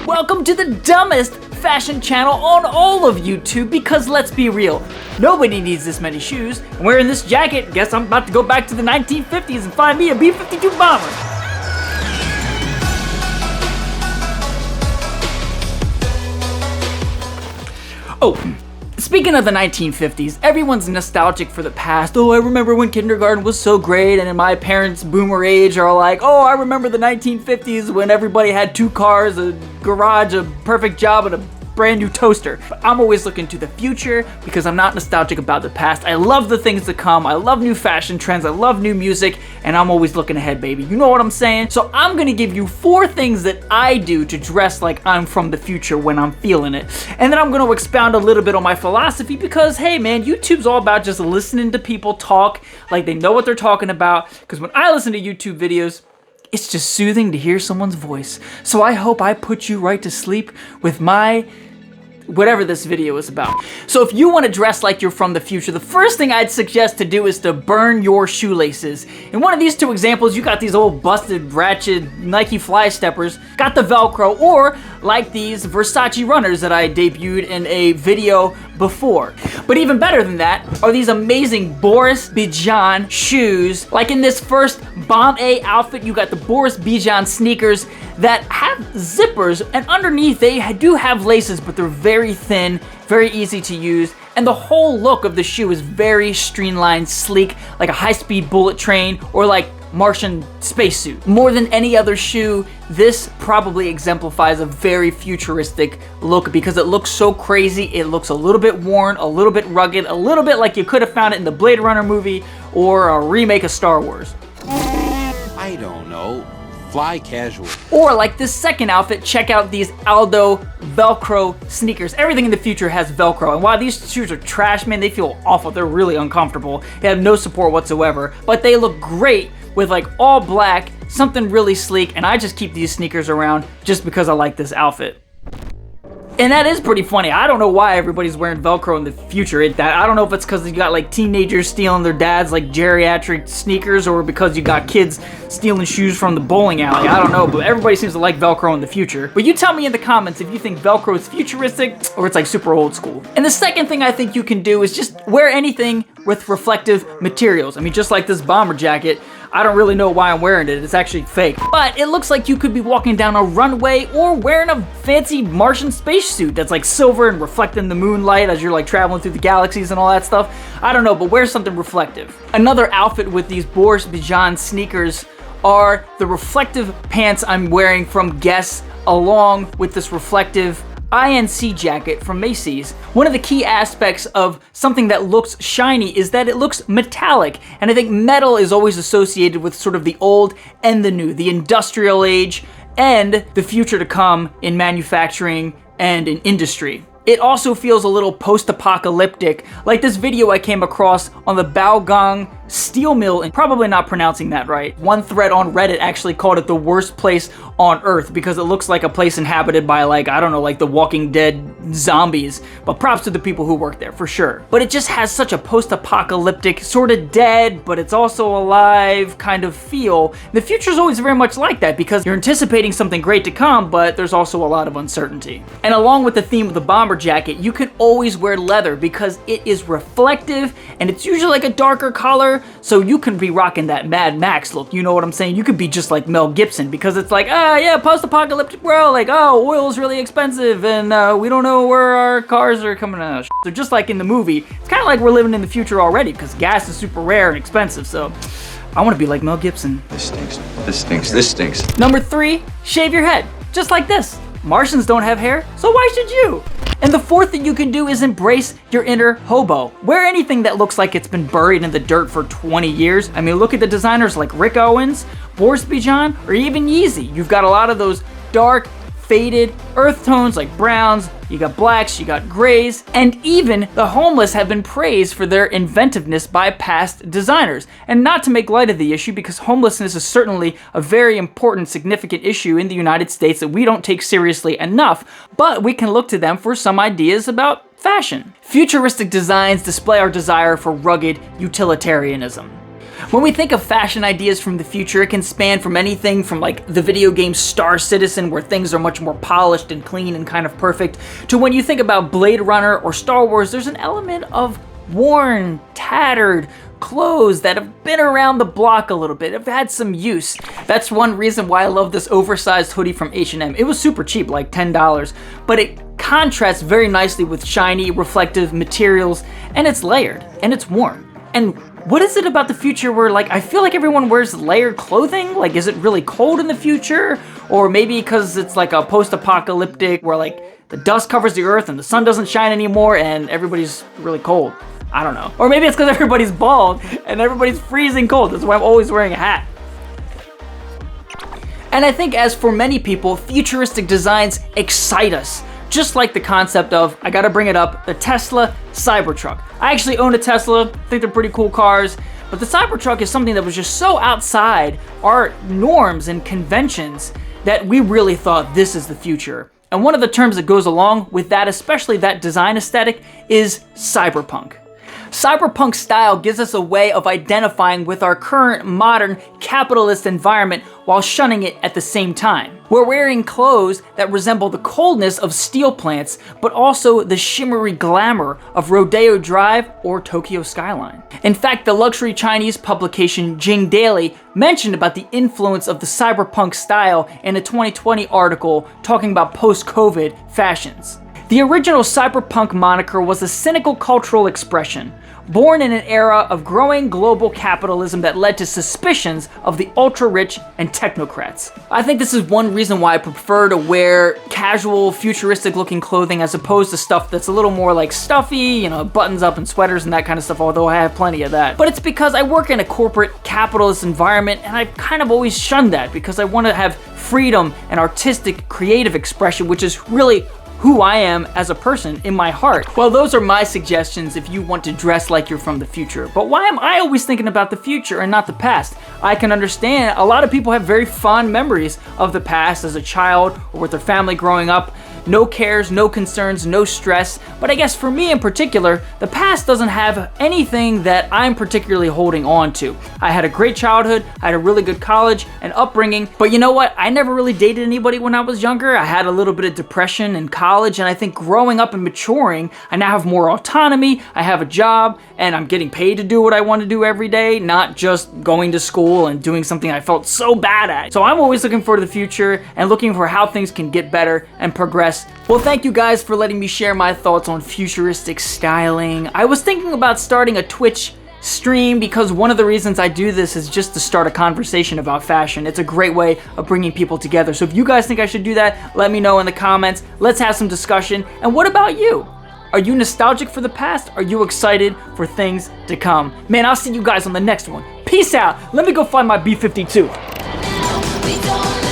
Welcome to the dumbest fashion channel on all of YouTube, because let's be real, nobody needs this many shoes. I'm wearing this jacket, guess I'm about to go back to the 1950s and find me a B-52 bomber. Oh, speaking of the 1950s, everyone's nostalgic for the past. Oh, I remember when kindergarten was so great, and in my parents' boomer age are like, oh, I remember the 1950s when everybody had 2 cars, a garage, a perfect job, and a brand new toaster. But I'm always looking to the future because I'm not nostalgic about the past. I love the things to come. I love new fashion trends. I love new music, and I'm always looking ahead, baby. You know what I'm saying? So I'm gonna give you 4 things that I do to dress like I'm from the future when I'm feeling it. And then I'm gonna expound a little bit on my philosophy because, hey man, YouTube's all about just listening to people talk like they know what they're talking about. Because when I listen to YouTube videos, it's just soothing to hear someone's voice. So I hope I put you right to sleep with my whatever this video is about. So if you want to dress like you're from the future, the first thing I'd suggest to do is to burn your shoelaces. In one of these 2 examples, you got these old busted, ratchet Nike fly steppers, got the Velcro, or like these Versace runners that I debuted in a video before. But even better than that are these amazing Boris Bidjan shoes. Like in this first Bomb A outfit, you got the Boris Bidjan sneakers that have zippers, and underneath they do have laces, but they're very thin, very easy to use, and the whole look of the shoe is very streamlined, sleek, like a high-speed bullet train or like Martian spacesuit. More than any other shoe, this probably exemplifies a very futuristic look because it looks so crazy. It looks a little bit worn, a little bit rugged, a little bit like you could have found it in the Blade Runner movie or a remake of Star Wars. I don't know. Fly casual. Or like this second outfit, check out these Aldo Velcro sneakers. Everything in the future has Velcro, and while these shoes are trash, man, they feel awful. They're really uncomfortable. They have no support whatsoever, but they look great with like all black, something really sleek, and I just keep these sneakers around just because I like this outfit. And that is pretty funny. I don't know why everybody's wearing Velcro in the future. I don't know if it's because you got like teenagers stealing their dad's like geriatric sneakers, or because you got kids stealing shoes from the bowling alley. I don't know, but everybody seems to like Velcro in the future. But you tell me in the comments if you think Velcro is futuristic or it's like super old school. And the second thing I think you can do is just wear anything with reflective materials. I mean, just like this bomber jacket, I don't really know why I'm wearing it. It's actually fake. But it looks like you could be walking down a runway or wearing a fancy Martian spacesuit that's like silver and reflecting the moonlight as you're like traveling through the galaxies and all that stuff. I don't know, but wear something reflective. Another outfit with these Boris Bidjan sneakers are the reflective pants I'm wearing from Guess, along with this reflective INC jacket from Macy's. One of the key aspects of something that looks shiny is that it looks metallic, and I think metal is always associated with sort of the old and the new, the industrial age and the future to come in manufacturing and in industry. It also feels a little post-apocalyptic, like this video I came across on the BaoGang Steel Mill, and probably not pronouncing that right. One thread on Reddit actually called it the worst place on Earth because it looks like a place inhabited by like, I don't know, like the Walking Dead zombies. But props to the people who work there, for sure. But it just has such a post-apocalyptic, sort of dead, but it's also alive kind of feel. The future's always very much like that because you're anticipating something great to come, but there's also a lot of uncertainty. And along with the theme of the bomber jacket, you can always wear leather because it is reflective and it's usually like a darker color, so you can be rocking that Mad Max look. You know what I'm saying? You could be just like Mel Gibson because it's like, yeah, post-apocalyptic world, like, oh, oil's really expensive and we don't know where our cars are coming out. So just like in the movie, it's kind of like we're living in the future already because gas is super rare and expensive, so I want to be like Mel Gibson. This stinks. This stinks. This stinks. Number 3, shave your head, just like this. Martians don't have hair, so why should you? And the 4th thing you can do is embrace your inner hobo. Wear anything that looks like it's been buried in the dirt for 20 years. I mean, look at the designers like Rick Owens, Boris Bidjan, or even Yeezy. You've got a lot of those dark, faded earth tones like browns, you got blacks, you got grays, and even the homeless have been praised for their inventiveness by past designers. And not to make light of the issue, because homelessness is certainly a very important, significant issue in the United States that we don't take seriously enough, but we can look to them for some ideas about fashion. Futuristic designs display our desire for rugged utilitarianism. When we think of fashion ideas from the future, it can span from anything from like the video game Star Citizen, where things are much more polished and clean and kind of perfect, to when you think about Blade Runner or Star Wars, there's an element of worn, tattered clothes that have been around the block a little bit, have had some use. That's one reason why I love this oversized hoodie from H&M. It was super cheap, like $10, but it contrasts very nicely with shiny, reflective materials, and it's layered, and it's warm. And what is it about the future where, like, I feel like everyone wears layered clothing? Like, is it really cold in the future? Or maybe because it's like a post-apocalyptic where, like, the dust covers the earth and the sun doesn't shine anymore and everybody's really cold. I don't know. Or maybe it's because everybody's bald and everybody's freezing cold. That's why I'm always wearing a hat. And I think as for many people, futuristic designs excite us. Just like the concept of, I gotta bring it up, the Tesla Cybertruck. I actually own a Tesla, think they're pretty cool cars, but the Cybertruck is something that was just so outside our norms and conventions that we really thought this is the future. And one of the terms that goes along with that, especially that design aesthetic, is cyberpunk. Cyberpunk style gives us a way of identifying with our current modern capitalist environment while shunning it at the same time. We're wearing clothes that resemble the coldness of steel plants, but also the shimmery glamour of Rodeo Drive or Tokyo skyline. In fact, the luxury Chinese publication Jing Daily mentioned about the influence of the cyberpunk style in a 2020 article talking about post-COVID fashions. The original cyberpunk moniker was a cynical cultural expression, born in an era of growing global capitalism that led to suspicions of the ultra-rich and technocrats. I think this is one reason why I prefer to wear casual, futuristic-looking clothing as opposed to stuff that's a little more like stuffy, you know, buttons up and sweaters and that kind of stuff, although I have plenty of that. But it's because I work in a corporate capitalist environment and I've kind of always shunned that because I want to have freedom and artistic, creative expression, which is really who I am as a person in my heart. Well, those are my suggestions if you want to dress like you're from the future. But why am I always thinking about the future and not the past? I can understand a lot of people have very fond memories of the past as a child or with their family growing up. No cares, no concerns, no stress. But I guess for me in particular, the past doesn't have anything that I'm particularly holding on to. I had a great childhood, I had a really good college and upbringing, but you know what? I never really dated anybody when I was younger. I had a little bit of depression in college, and I think growing up and maturing, I now have more autonomy, I have a job, and I'm getting paid to do what I want to do every day, not just going to school and doing something I felt so bad at. So I'm always looking for the future and looking for how things can get better and progress. Well, thank you guys for letting me share my thoughts on futuristic styling. I was thinking about starting a Twitch stream because one of the reasons I do this is just to start a conversation about fashion. It's a great way of bringing people together. So if you guys think I should do that, let me know in the comments. Let's have some discussion. And what about you? Are you nostalgic for the past? Are you excited for things to come? Man, I'll see you guys on the next one. Peace out. Let me go find my B-52.